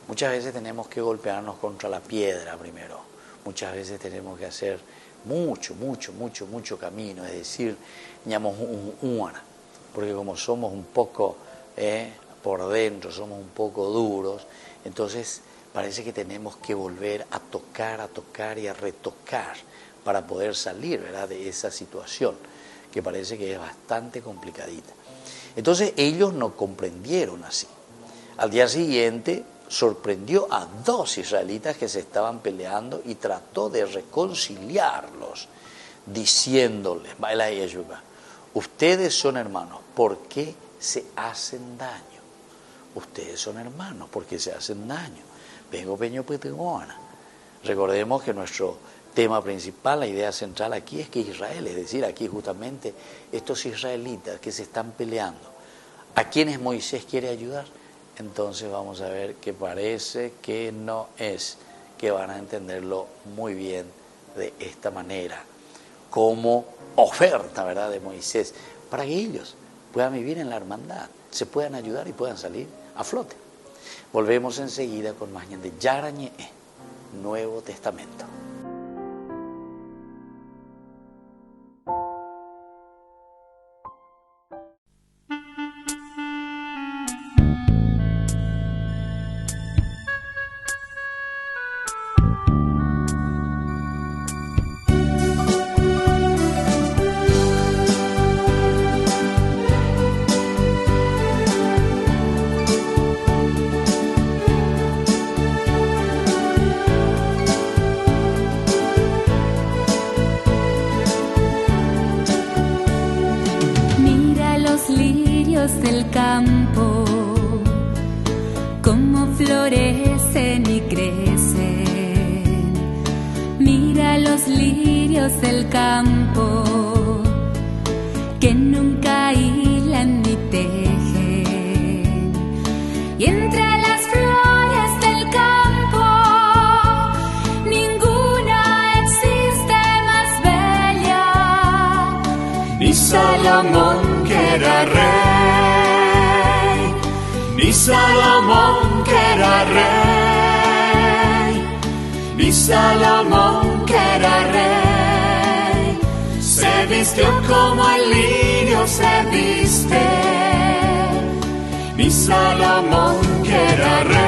Muchas veces tenemos que golpearnos contra la piedra primero. Muchas veces tenemos que hacer mucho camino, es decir, ñamos una, porque como somos un poco por dentro, somos un poco duros, entonces parece que tenemos que volver a tocar y a retocar para poder salir, ¿verdad?, de esa situación que parece que es bastante complicadita. Entonces ellos no comprendieron así. Al día siguiente sorprendió a 2 israelitas que se estaban peleando y trató de reconciliarlos, diciéndoles, ustedes son hermanos, ¿por qué se hacen daño? Ustedes son hermanos, ¿por qué se hacen daño? Vengo peño petegona. Recordemos que nuestro tema principal, la idea central aquí es que Israel, es decir, aquí justamente estos israelitas que se están peleando, ¿a quienes Moisés quiere ayudar? Entonces vamos a ver que parece que no es, que van a entenderlo muy bien de esta manera, como oferta, ¿verdad?, de Moisés, para que ellos puedan vivir en la hermandad, se puedan ayudar y puedan salir a flote. Volvemos enseguida con más de Yarañe, Nuevo Testamento. Del campo, cómo florecen y crecen. Mira los lirios del campo, que nunca hilan ni tejen. Y entre las flores del campo, ninguna existe más bella. Ni Salomón, que era rey, ni Salomón, que era rey, ni Salomón, que era rey, se vistió como el lirio se viste. Ni Salomón, que era rey,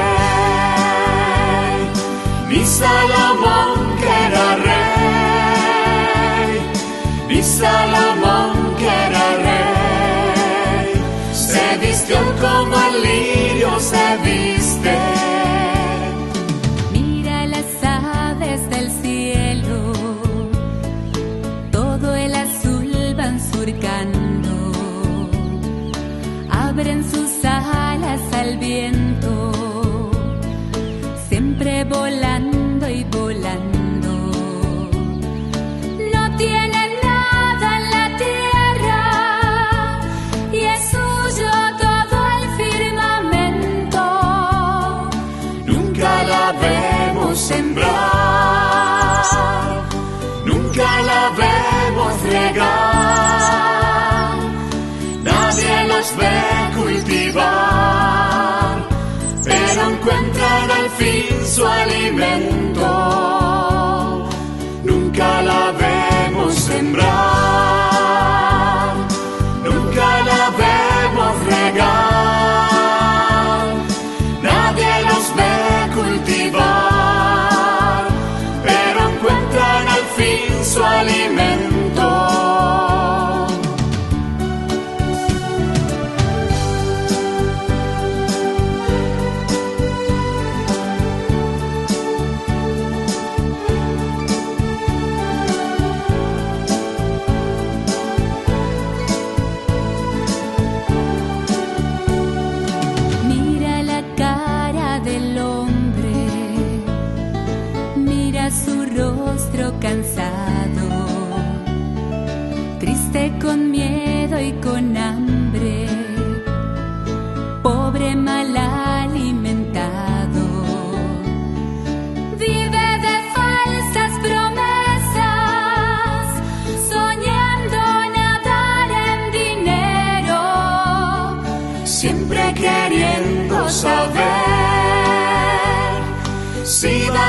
ni Salomón, que era rey, ni Salomón, que era rey, se vistió como el lirio se viste. Mira las aves del cielo, todo el azul van surcando, abren sus alas al viento, siempre volando y volando. No tienen nada en la tierra y es suyo todo el firmamento. Nunca la vemos sembrar, nunca la vemos regar, nadie los ve cultivar, pero encuentran al fin su alimento. Nunca la vemos sembrar, nunca la vemos regar,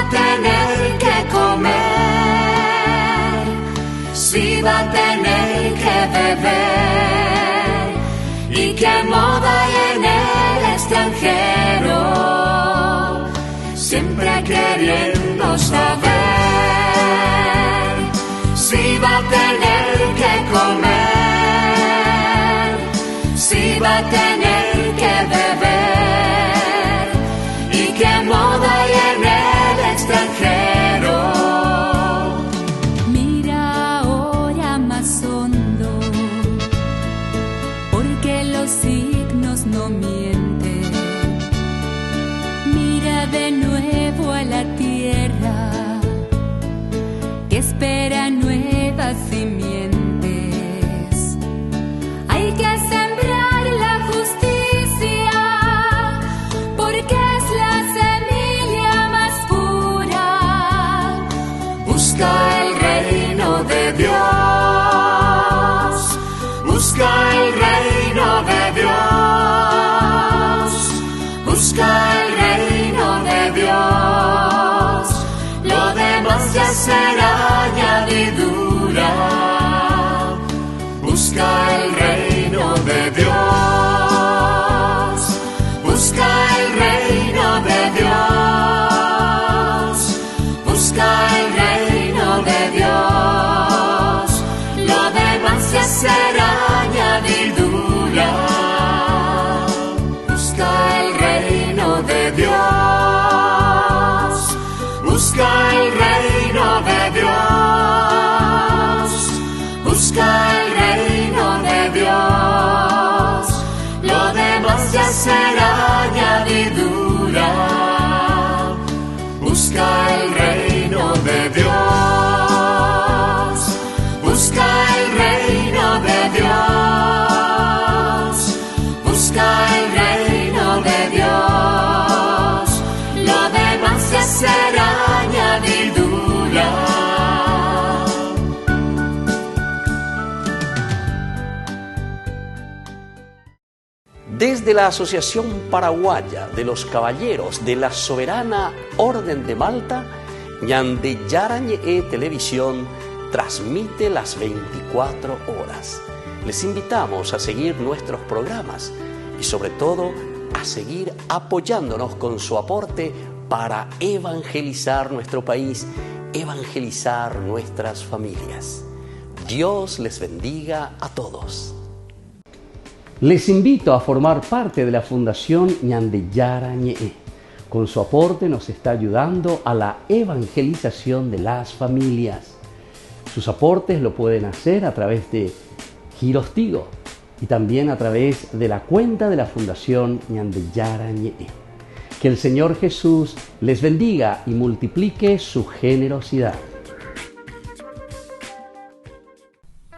a tener que comer, si va a tener que beber, y qué moda hay en el extranjero, siempre queriendo saber si va a tener que comer, si va a tener que beber, y qué moda hay en el extranjero. Mira ahora más hondo, porque los signos no mienten. Mira de nuevo a la tierra, que espera nuevas simientes. Hay que sembrar la justicia, porque es la semilla más pura. Busca el reino de Dios, busca el reino de Dios, busca el reino de Dios, lo demás ya será añadidura. Busca el reino de Dios, busca el reino de Dios, busca el reino de Dios, lo demás ya será añadidura. Busca el reino de Dios, busca el reino de Dios, busca el reino de Dios, lo demás ya será añadidura. Busca el reino de Dios, busca el reino de Dios, busca el reino de Dios, lo demás ya será añadidura. Desde la Asociación Paraguaya de los Caballeros de la Soberana Orden de Malta, Ñande Yarañe Televisión transmite las 24 horas. Les invitamos a seguir nuestros programas y sobre todo a seguir apoyándonos con su aporte para evangelizar nuestro país, evangelizar nuestras familias. Dios les bendiga a todos. Les invito a formar parte de la Fundación Ñande Yarañe. Con su aporte nos está ayudando a la evangelización de las familias. Sus aportes lo pueden hacer a través de Giros Tigo y también a través de la cuenta de la Fundación Ñande Yarañe. Que el Señor Jesús les bendiga y multiplique su generosidad.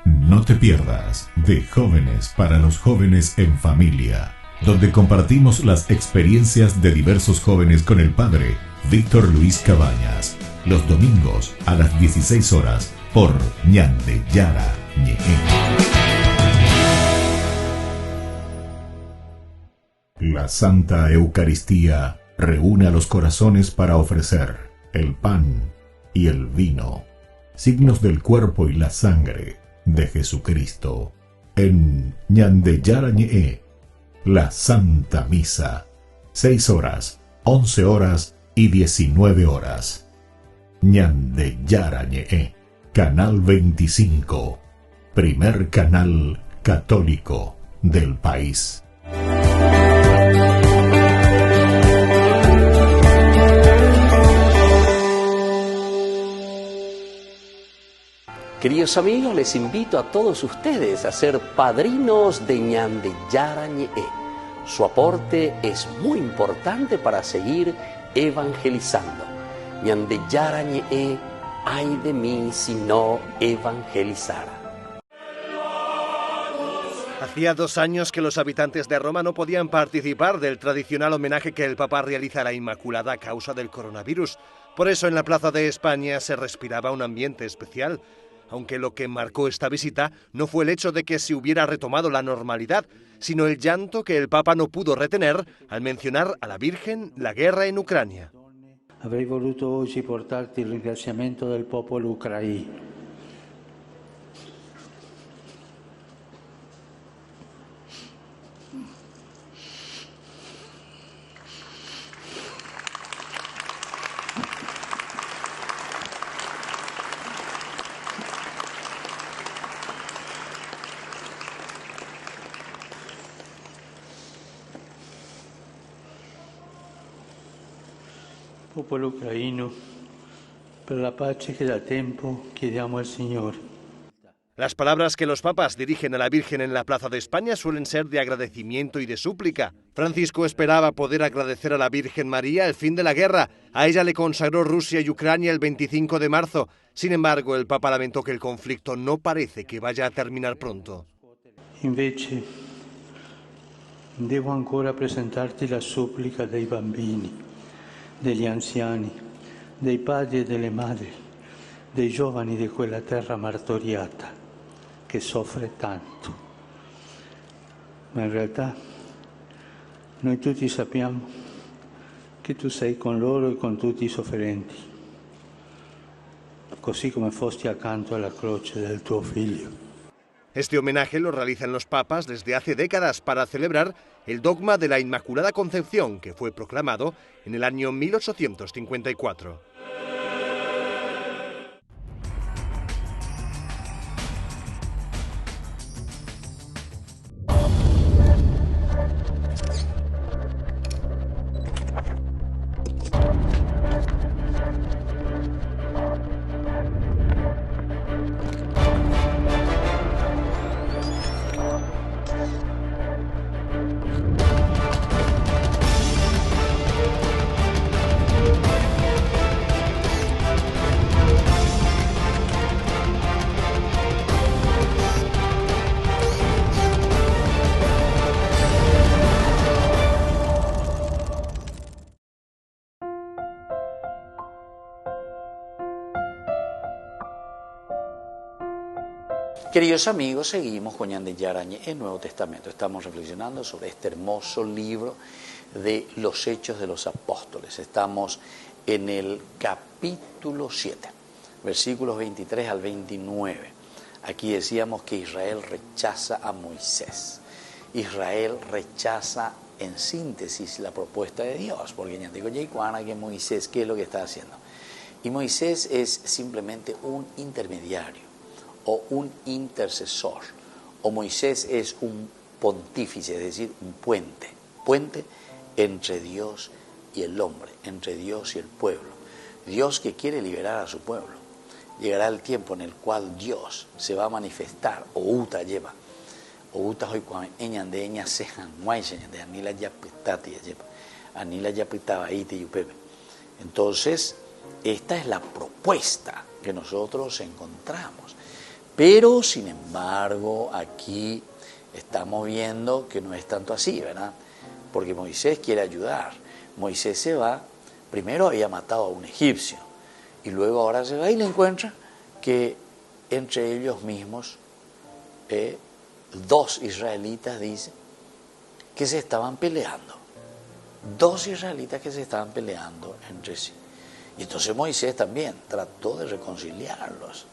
No te pierdas de Jóvenes para los Jóvenes en Familia, donde compartimos las experiencias de diversos jóvenes con el padre Víctor Luis Cabañas, los domingos a las 16 horas por Ñande Yarañe. La Santa Eucaristía reúne a los corazones para ofrecer el pan y el vino, signos del cuerpo y la sangre de Jesucristo. En Ñande Yarañe, la Santa Misa, 6 horas, 11 horas y 19 horas. Ñande Yarañe, Canal 25, primer canal católico del país. Queridos amigos, les invito a todos ustedes a ser padrinos de Ñande Yarañe. Su aporte es muy importante para seguir evangelizando. Ñande Yarañe, ay de mí si no evangelizara. Hacía 2 años que los habitantes de Roma no podían participar del tradicional homenaje que el Papa realiza a la Inmaculada a causa del coronavirus. Por eso en la Plaza de España se respiraba un ambiente especial. Aunque lo que marcó esta visita no fue el hecho de que se hubiera retomado la normalidad, sino el llanto que el Papa no pudo retener al mencionar a la Virgen la guerra en Ucrania. avrei voluto oggi portarti il ringraziamento del popolo ucraino. Popolo ucraino, per la pace que da tiempo chiediamo al Señor. Las palabras que los papas dirigen a la Virgen en la Plaza de España suelen ser de agradecimiento y de súplica. Francisco esperaba poder agradecer a la Virgen María el fin de la guerra. A ella le consagró Rusia y Ucrania el 25 de marzo. Sin embargo, el Papa lamentó que el conflicto no parece que vaya a terminar pronto. Invece, devo ancora presentarti la supplica dei bambini, degli anziani, dei padri e delle madri, dei giovani di quella terra martoriata che soffre tanto. Ma in realtà noi tutti sappiamo che tu sei con loro e con tutti i sofferenti, così come fosti accanto alla croce del tuo figlio. Este homenaje lo realizan los papas desde hace décadas para celebrar el dogma de la Inmaculada Concepción, que fue proclamado en el año 1854. Queridos amigos, seguimos con Ñande Yarañe, el Nuevo Testamento. Estamos reflexionando sobre este hermoso libro de los Hechos de los Apóstoles. Estamos en el capítulo 7, versículos 23 al 29. Aquí decíamos que Israel rechaza a Moisés. Israel rechaza en síntesis la propuesta de Dios, porque Ñande digo, que Moisés, ¿qué es lo que está haciendo? Y Moisés es simplemente un intermediario, o un intercesor, o Moisés es un pontífice, es decir, un puente entre Dios y el hombre, entre Dios y el pueblo. Dios que quiere liberar a su pueblo. Llegará el tiempo en el cual Dios se va a manifestar, o uta lleva, o uta hoy cuando eñan de eña sejan, muayseñan de anila yapitati lleva, anila yapitaba iti yupepe. Entonces, esta es la propuesta que nosotros encontramos. Pero, sin embargo, aquí estamos viendo que no es tanto así, ¿verdad? Porque Moisés quiere ayudar. Moisés se va, primero había matado a un egipcio, y luego ahora se va y le encuentra que entre ellos mismos, dos israelitas, dice, que se estaban peleando. Dos israelitas que se estaban peleando entre sí. Y entonces Moisés también trató de reconciliarlos,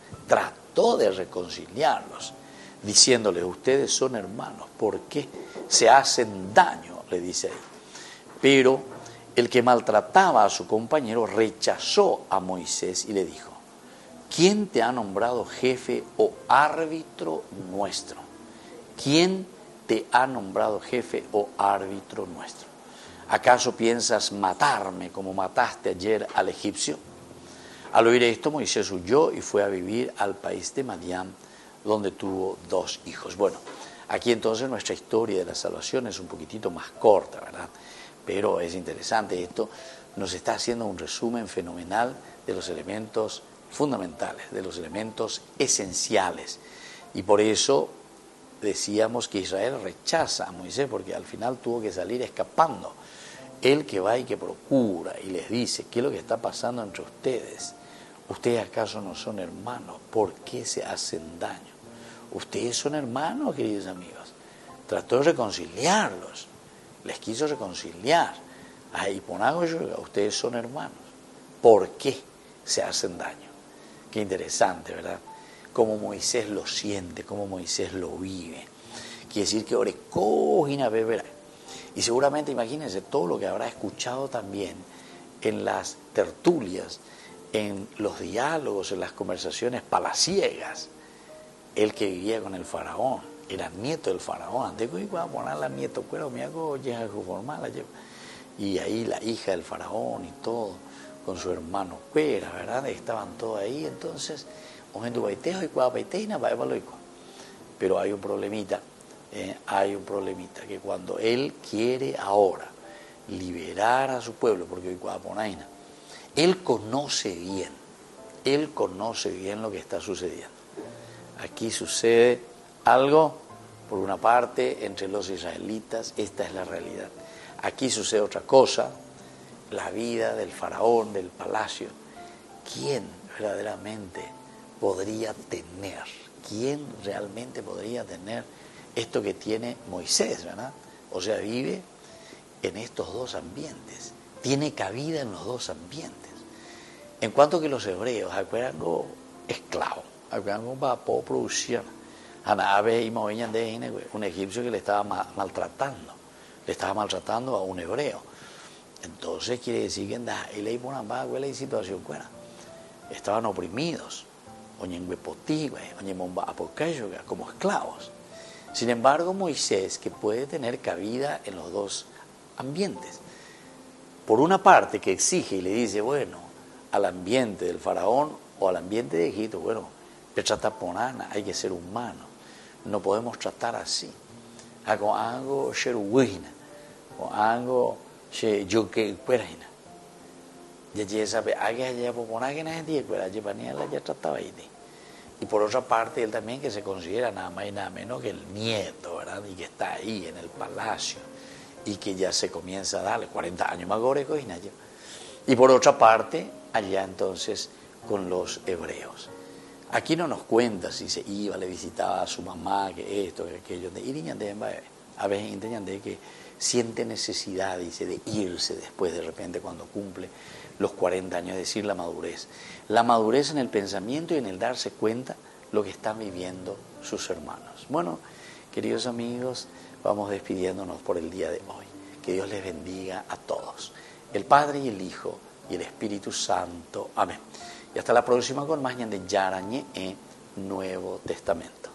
diciéndoles, ustedes son hermanos, ¿por qué se hacen daño? Le dice ahí. Pero el que maltrataba a su compañero rechazó a Moisés y le dijo, ¿quién te ha nombrado jefe o árbitro nuestro? ¿Quién te ha nombrado jefe o árbitro nuestro? ¿Acaso piensas matarme como mataste ayer al egipcio? Al oír esto, Moisés huyó y fue a vivir al país de Madián, donde tuvo 2 hijos. Bueno, aquí entonces nuestra historia de la salvación es un poquitito más corta, ¿verdad? Pero es interesante, esto nos está haciendo un resumen fenomenal de los elementos fundamentales, de los elementos esenciales. Y por eso decíamos que Israel rechaza a Moisés, porque al final tuvo que salir escapando. Él que va y que procura y les dice, ¿qué es lo que está pasando entre ustedes? ¿Ustedes acaso no son hermanos? ¿Por qué se hacen daño? Ustedes son hermanos, queridos amigos. Trató de reconciliarlos, les quiso reconciliar. Ahí ponago yo, ustedes son hermanos. por qué se hacen daño. Qué interesante, ¿verdad? Cómo Moisés lo siente, cómo Moisés lo vive. Quiere decir que ore cojina beberá. Y seguramente, imagínense, todo lo que habrá escuchado también en las tertulias, en los diálogos, en las conversaciones palaciegas. Él que vivía con el faraón, era nieto del faraón. Antes que iba a poner la nieto, pero me hago llega formal. Y ahí la hija del faraón y todo, con su hermano Cuera, ¿verdad? Estaban todos ahí. Entonces, pero hay un problemita, que cuando él quiere ahora liberar a su pueblo, porque él conoce bien lo que está sucediendo. Aquí sucede algo, por una parte, entre los israelitas, esta es la realidad. Aquí sucede otra cosa, la vida del faraón, del palacio. ¿Quién verdaderamente podría tener? ¿Quién realmente podría tener esto que tiene Moisés, ¿verdad? O sea, vive en estos dos ambientes, tiene cabida en los dos ambientes. En cuanto que los hebreos, acuerdan esclavos, acuerdan para producción. Un egipcio que le estaba maltratando a un hebreo. Entonces quiere decir que estaban oprimidos, como esclavos. Sin embargo, Moisés, que puede tener cabida en los dos ambientes, por una parte que exige y le dice, bueno, al ambiente del faraón o al ambiente de Egipto, bueno, hay que ser humano, no podemos tratar así. Con algo sheruina, con algo yo que cuerina. Ya sabe, hay poner que nadie cuera, ya trataba ahí. Y por otra parte, él también que se considera nada más y nada menos que el nieto, ¿verdad? Y que está ahí en el palacio y que ya se comienza a darle 40 años más goreco y nada. Y por otra parte, allá entonces con los hebreos. Aquí no nos cuenta si se iba, le visitaba a su mamá, que esto, que aquello. A veces entienden que siente necesidad, dice, de irse después de repente cuando cumple los 40 años, es decir, la madurez. La madurez en el pensamiento y en el darse cuenta lo que están viviendo sus hermanos. Bueno, queridos amigos, vamos despidiéndonos por el día de hoy. Que Dios les bendiga a todos. El Padre y el Hijo y el Espíritu Santo. Amén. Y hasta la próxima con más de Yarañe Nuevo Testamento.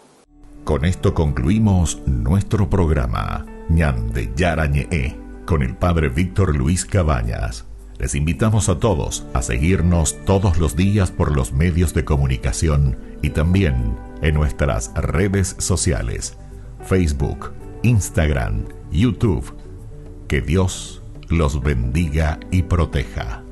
Con esto concluimos nuestro programa Ñan de Yarañe con el Padre Víctor Luis Cabañas. Les invitamos a todos a seguirnos todos los días por los medios de comunicación y también en nuestras redes sociales, Facebook, Instagram, YouTube. Que Dios los bendiga y proteja.